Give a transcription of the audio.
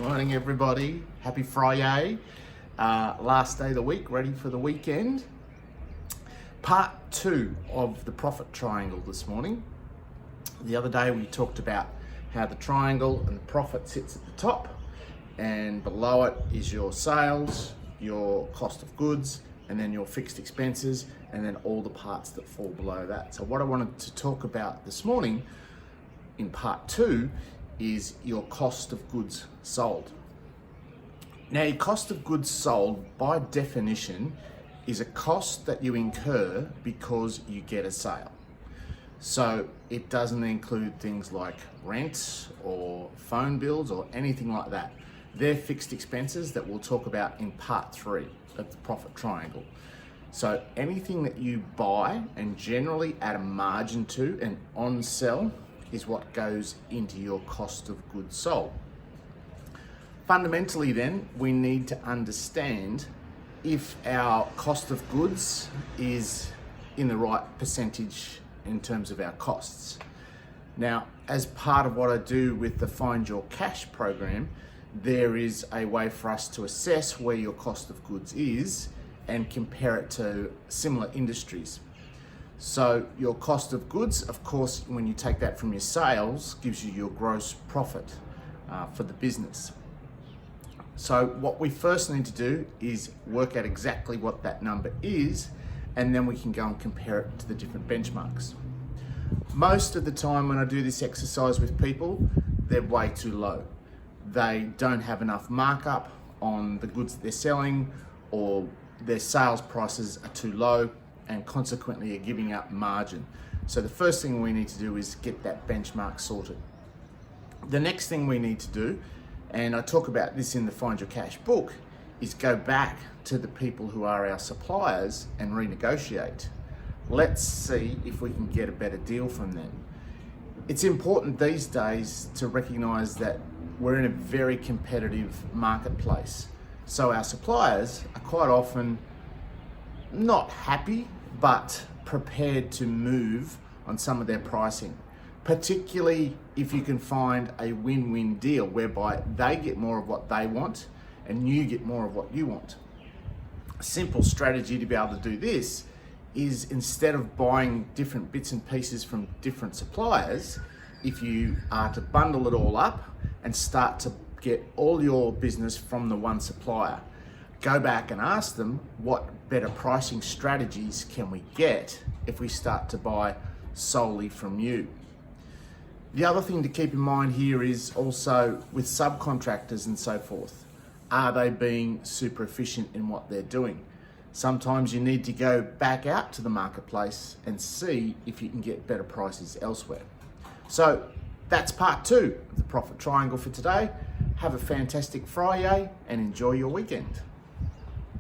Morning, everybody. Happy Friday. Last day of the week, ready for the weekend. Part 2 of the profit triangle this morning. The other day we talked about how the triangle and the profit sits at the top, and below it is your sales, your cost of goods, and then your fixed expenses, and then all the parts that fall below that. So what I wanted to talk about this morning in part 2 is your cost of goods sold. Now, your cost of goods sold, by definition, is a cost that you incur because you get a sale. So it doesn't include things like rent or phone bills or anything like that. They're fixed expenses that we'll talk about in part 3 of the profit triangle. So anything that you buy and generally add a margin to and on sell is what goes into your cost of goods sold. Fundamentally then, we need to understand if our cost of goods is in the right percentage in terms of our costs. Now, as part of what I do with the Find Your Cash program, there is a way for us to assess where your cost of goods is and compare it to similar industries. So your cost of goods, of course, when you take that from your sales, gives you your gross profit for the business. So what we first need to do is work out exactly what that number is, and then we can go and compare it to the different benchmarks. Most of the time when I do this exercise with people, they're way too low. They don't have enough markup on the goods that they're selling, or their sales prices are too low, and consequently are giving up margin. So the first thing we need to do is get that benchmark sorted. The next thing we need to do, and I talk about this in the Find Your Cash book, is go back to the people who are our suppliers and renegotiate. Let's see if we can get a better deal from them. It's important these days to recognize that we're in a very competitive marketplace. So our suppliers are quite often not happy, but prepared to move on some of their pricing, particularly if you can find a win-win deal whereby they get more of what they want and you get more of what you want. A simple strategy to be able to do this is, instead of buying different bits and pieces from different suppliers, if you are to bundle it all up and start to get all your business from the one supplier, go back and ask them what better pricing strategies can we get if we start to buy solely from you. The other thing to keep in mind here is also with subcontractors and so forth. Are they being super efficient in what they're doing? Sometimes you need to go back out to the marketplace and see if you can get better prices elsewhere. So that's part 2 of the profit triangle for today. Have a fantastic Friday and enjoy your weekend.